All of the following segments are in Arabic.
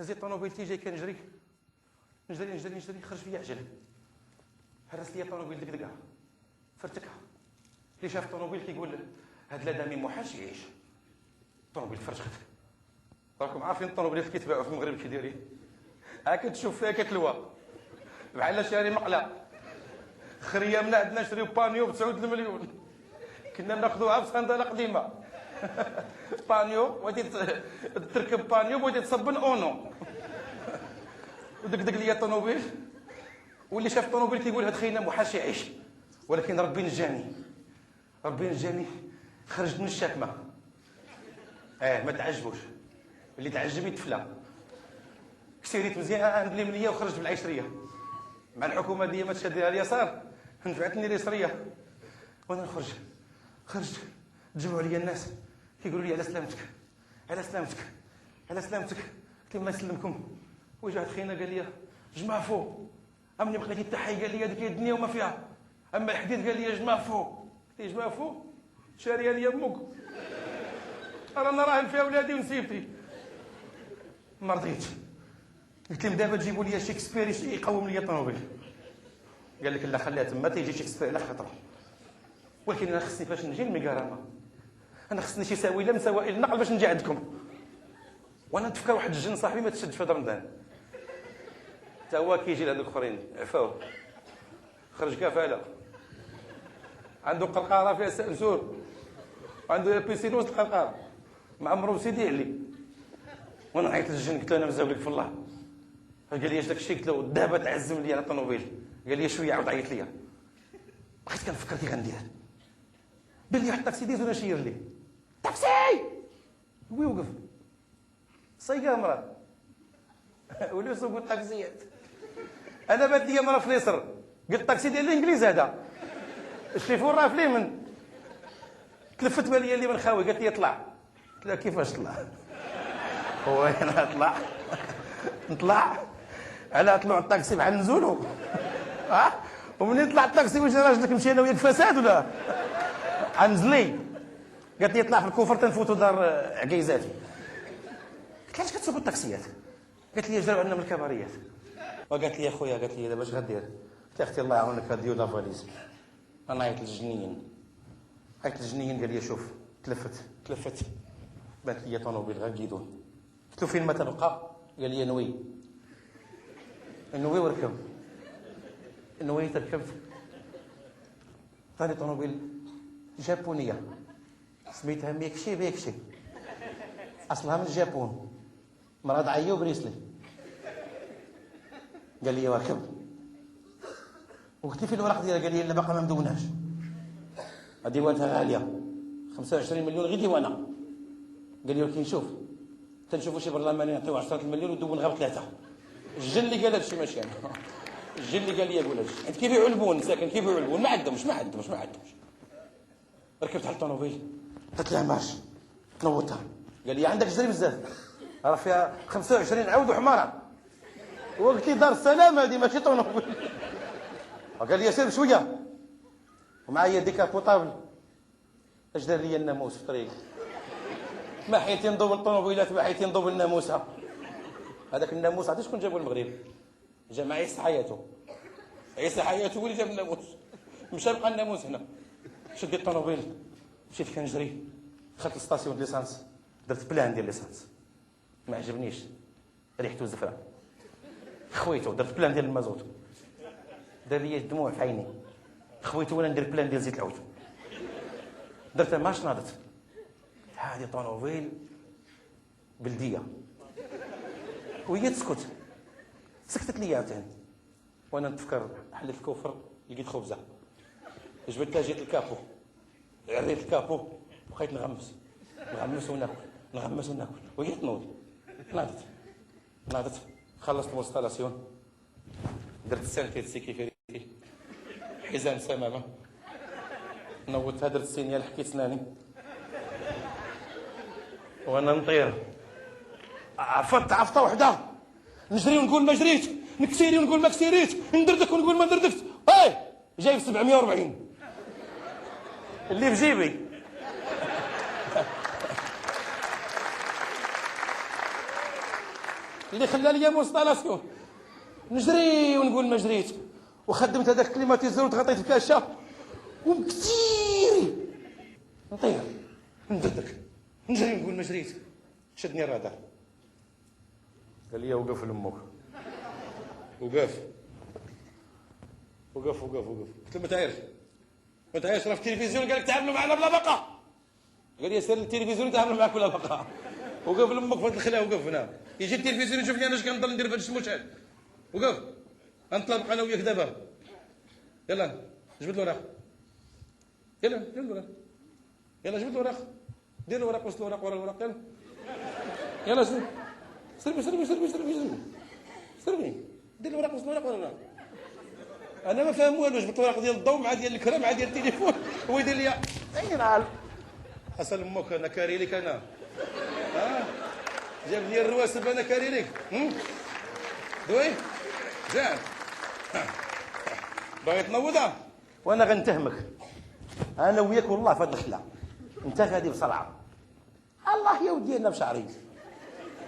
هزيت الطوموبيل تيجي كنجري نجري خرج فيا عجل، هرس لي الطوموبيل دقدقه فرتكها. اللي شاف الطوموبيل كيقول هاد الادمي موحش يعيش. الطوموبيل فرجخت. راكم عارفين الطوموبيلات اللي كيتباعوا في المغرب كي دايرين؟ ها كتشوف فيها كتلوى بحال شاري مقله. خريه من عندنا نشريو بانيو ب 9 المليون، كنا ناخذوها في صندالة قديمه. بانيو ودي تركب بانيو ودي تصبن اونو. ودقدق ليا الطوموبيل، واللي شاف الطوموبيل كيقول هاد خينا موحش يعيش، ولكن ربي نجاني خرجت من الشاكمه. ما تعجبوش، اللي تعجب يتفلى. كسيريت مزيان بلي منيه وخرجت بالعشريه. مع الحكومه ديما تشديها اليسار نفعتني اليسريه. وانا خرجت تجمعوا عليا الناس كيقولوا لي على سلامتك. قلت لهم الله يسلمكم. وجا خينا قال لي جماعه فوق. امني بقيتي التحيه قال لي هذيك هي الدنيا وما فيها. اما الحديد قال لي جماعه فوق. قلت له جماعه فوق شاريه لي امك، رانا راهن فيها ولادي ونسيبتي. ما رضيتش. قلت لهم دابا تجيبوا لي شيكسبير يقوم لي الطوموبيل. قال لك لا خليها تما تيجي شيكسبير على خطره. ولكن انا خصني فاش نجي للميكاراما انا خصني شي ساويله من سوائل النقل باش نجي عندكم. وانا نتفكر واحد الجن صاحبي ما تشدش في هذا رمضان، حتى هو كيجي لهذوك الاخرين عفاو خرج كفاله، عنده قرقاره فيها سنسور وعنده بيسينوس القرقاره مع مرو سيدي علي. وانا عيطت للجن قلت له انا مزاولك في الله. قال لي اش داك الشيء؟ قلت له دابا تعزم لي على الطوموبيل. قال لي شويه عاود عيط لي. بقيت كنفكر كي غندير. بان لي واحد الطاكسي ديزو نشير لي طاكسي وي وقف صيقه مرا ولو سوق الطاكسيات. انا بات لي مرا في اليسر قلت الطاكسي ديال الانجليز هذا الشيفور راه في اليمن. تلفت بالي اللي من خاوي قالت لي طلع. قلت لها كيفاش طلع؟ هو انا نطلع على طلوع الطاكسي بحال نزولو. ومنين طلع الطاكسي واش راجلك مشي انا وياك فساد ولا عنزلي؟ قالت لي طلع في الكفر تنفوتوا دار عكيزاتي. قلت لها اش كتسوقوا الطاكسيات؟ قالت لي جراو عندنا من الكباريات. وقالت لي يا خويا قالت لي دابا اش غدير؟ قلت لها اختي الله يعاونك هاديو لا فاليز. انا عيطت للجنين قال لي شوف تلفت بانت لي طوموبيل غير كيدون. قلت له فين ما تبقى؟ قال لي نوي وركب نوي تركبت. عطاني طوموبيل جابونيه سميتها ميكشي اصلها من الجابون، مراد عيو بريسلي. قال لي واكب. وقلت له في الورق ديالها؟ قال لي لا باقا ما مدوناش. ديوانتها غاليه 25 مليون غير ديوانه. قال لي ولكن شوف تنشوفوا شي برلماني يعطيو 10 مليون ودون غير 3. الجن اللي قال هادشي ماشي انا. الجن اللي قال لي قول هادشي. حيت كيبيعوا البون ساكن كيبيعوا البون ما عندهمش. ركبت على الطوموبيل قلت لها ماشي تنوضها. قال لي عندك جري بزاف راه فيها 25 عود وحماره. وقلت لي دار السلام هذه ماشي طوموبيل. قال لي سير بشويه ومعايا ديكابوطابل. اش دار لي الناموس في الطريق؟ ما حيت ينضب الطوموبيلات ما حيت ينضب الناموسه. هذاك الناموس عرفتي شكون جابو المغرب؟ جا مع عيسى حياته هو اللي جاب الناموس. مشى بقى الناموس هنا. شديت الطوموبيل مشيت كنجري دخلت للسطاسيون ديال ليسانس درت بلان ديال ليسانس ما عجبنيش ريحته زفره. خويته درت بلان ديال المازوت دار لي الدموع في عيني. خويته وانا ندير بلان ديال زيت العود درتها ماش ناضت. هذه طوموبيل بلديه وهي تسكت. سكتت لي عاوتاني وانا نتفكر حليت الكوفر لقيت خبزه جبدتها جيت الكابو عريت الكابو وبقيت نغمس وناكل وهي تنوض. ناضت خلصت الانستالاسيون درت سانتي سيكيوريتي حزام سمامه نوضتها درت السينيال حكيت سناني وانا نطير. عفطه وحده نجري ونقول ما جريت نكسيري ونقول ما كسيريت ندردك ونقول ما دردكت. جايب 740 اللي في جيبي. اللي خلى لي مونستالاسيون نجري ونقول ما جريت، وخدمت هذاك الكليماتيزور وتغطيت الكاشه وبكثير نطير ندردك نجري نقول ما جريت. شدني الرادار قال لي وقف لامك. وقف وقف وقف وقف. قلت له ما تعايرش راه في التلفزيون قال لك تعاملوا معنا بلا بقى. قال لي سير للتلفزيون يتعاملوا معك بلا بقى. وقف لامك في هذا الخلا. وقف هنا يجي التلفزيون يشوفني انا اش كنضل ندير في هذا السموشات. وقف غنطلق انا وياك دابا. يلا جبد الوراق. يلا جبد الوراق. يلا جبد الوراق. دير الوراق وصل الوراق ورا الوراق. يلا يلا سربي سربي سربي سربي سربي سربي. دير الوراق وصل الوراق ورا الوراق. انا ما فاهم والو. جبت الوراق ديال الضوء مع ديال الكرا مع ديال التليفون. هو يدير لي اين عال اصل امك انا كاري لك انا. جاب لي الرواسب انا كاري لك. دوي زين باغي تنوضها وانا غنتهمك انا وياك والله في هذه الخلا. انت غادي بسرعه. الله يا ودي انا بشعري.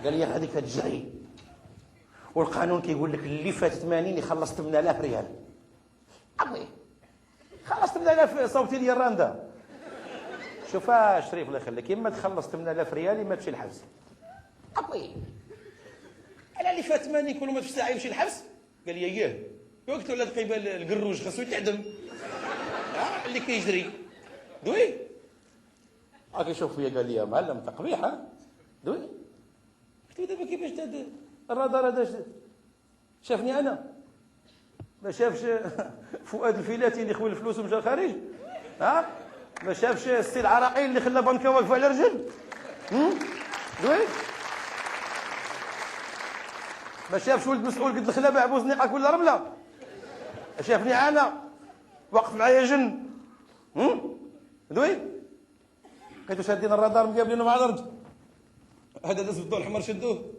قال لي هذيك تجري والقانون كيقول لك اللي فات 80 يخلص 8000 ريال. ابوي خلص 8000 صوتي لي الراندا. شوف شريف الله يخليك اما تخلص 8000 ريال اما تمشي الحبس. ابوي على اللي فات 80 كل ما في ساعه يمشي الحبس. قال لي اياه. قلت له لا القبال القروج خاصو يتعدم. اللي كيجري دوي هاك يشوف فيا. قال لي يا معلم انت قبيح. دوي قلت له دابا كيفاش الرادار هذا شافني انا ما شافش فؤاد الفيلاتي اللي خوي الفلوس ومشى الخارج. ما شافش السي العراقي اللي خلى بنكه واقفه على رجل. دوي ما شافش ولد مسؤول قد الخلا باع بوزنيقك ولا رمله. شافني انا وقف معايا جن. دوي لقيتو شادين الرادار مقابلينه مع الارض. هذا داز بالضوء الحمر شدوه.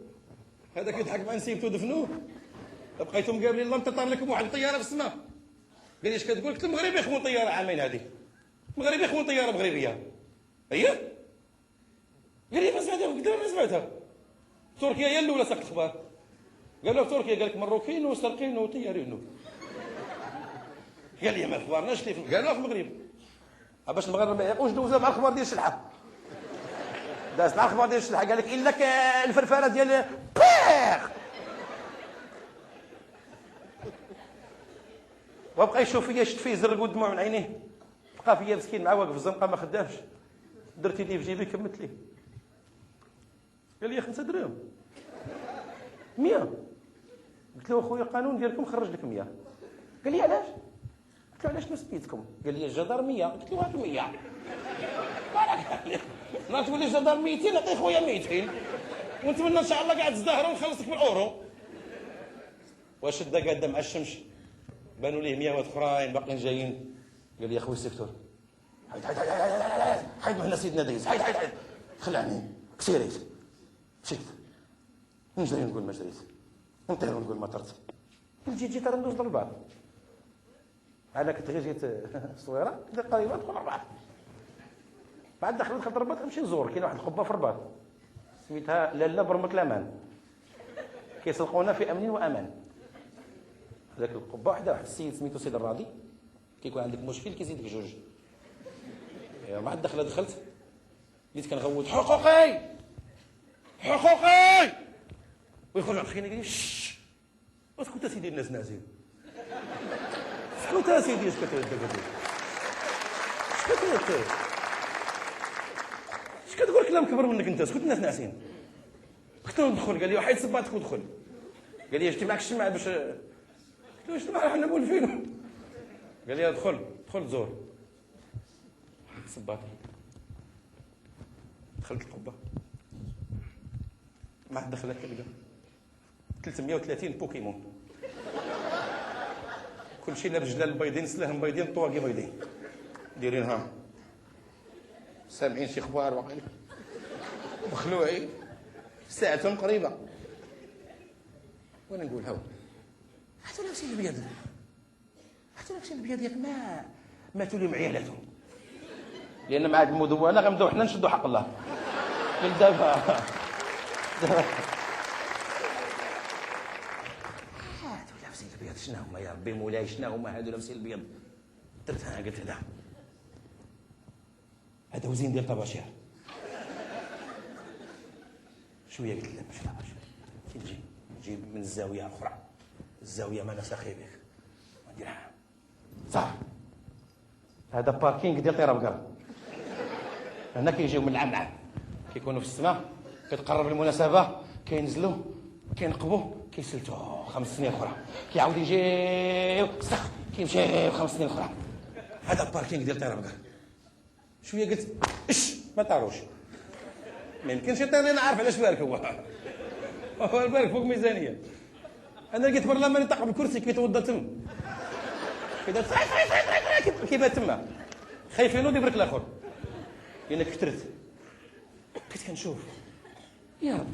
هذا كيضحك مع نسيبته دفنوه. بقيتو مقابلين الله انتطر لكم واحد الطياره في السماء. قال لي اش كتقول؟ قلت له المغرب يخون طياره عامين هذه. المغرب يخون طياره مغربيه. اييه قال لي ما سمعتها. قلت له ما سمعتها. تركيا هي الاولى ساقت الاخبار. قال له في تركيا قال لك مروكين وسرقين وطيارين. قال لي ما اخبارناش كيف. قالوا في المغرب باش المغرب ما يقوش دوزها مع الخبار ديال الشلحه. داز مع الخبار ديال الشلحه قال لك الا الفرفاره ديال بيغ. وبقى يشوف فيا شت فيه زرق ودموع من عينيه. بقى فيا مسكين مع واقف في الزنقه ما خدامش. درتي لي في جيبي كملت ليه. قال لي 5 دراهم 100. قلت له اخويا القانون ديالكم خرج لك 100. قال لي علاش؟ قلت له علاش نسبيتكم؟ قال لي الجدارميه. قلت له هات 100. بارك لا تولي جدار 200 نعطي خويا 200 ونتمنى ان شاء الله قاعد تزدهروا ونخلصك بالاورو. وشد قاعده مع الشمس بانوا ليه 100 اخرين باقيين جايين. قال لي يا خويا السيكتور حيد معنا سيدنا دايز. حيد خلعني كسيريت. مشيت نجري نقول ما جريت نطير ونقول ما طرت. جيت راه ندوز ضربات. انا كنت غير جيت صغيره كنت قريبه تكون 4. بعد دخلت الرباط نمشي نزور. كاين واحد القبه في الرباط سميتها لاله برمة الامان. كيسلقونا في امن وامان. ذاك القبه واحد السيد سميتو سيد الراضي. كيكون عندك مشكل كيزيدك 2. مع الدخله دخلت بديت كنغوت حقوقي حقوقي. ويخرج عقيني قال لي شش اسكت سيدي الناس ناعسين. اسكت سيدي اسكت اسكت اش كتقول كلام كبر منك انت. اسكت الناس ناعسين. قلت له ندخل. قال لي وحيد صباطك ودخل. قال لي جبت معك الشمع باش. قلت له الشمع حنا مولفينو. قال لي ادخل زور. صباطي دخلت القبه مع الدخله كلقى 330 بوكيمون كلشي لابس جلال بيضين سلاهم بيضين طواقي بيضين دايرينها سامعين شي اخبار واقعين مخلوعين ساعتهم قريبه. وانا نقول هاو حتى لابسين البيض ياك ماتوا لهم عيالاتهم. لان مع هاد المدونه غنبداو حنا نشدوا حق الله من دابا. شنو هما يا ربي مولاي، شنو هما هادو لابسين البيض؟ درتها قلت هذا وزين ديال طباشير. شويه قلت لا مش طباشير، كي نجيب من الزاويه اخرى، الزاويه ما انا ساخي بك نديرها صح. هذا باركينغ ديال طيره بقر، هنا كيجيو من العام كيكونوا في السماء، كتقرب المناسبه كينزلوا كينقبوا كيسلتوا 5 سنين اخرى، كيعاود يجيو سخ كيمشيو 5 سنين اخرى. هذا باركينغ ديال طيره بقر. شويه قلت ما طاروش، ما يمكنش يطير، انا عارف علاش بارك هو البارك فوق ميزانيه. انا لقيت برلمان يطاق بالكرسي كيتوضا تم كيدير كيبات تما خايفين ودي برك الاخر، لانك كثرت. بقيت كنشوف يا ربي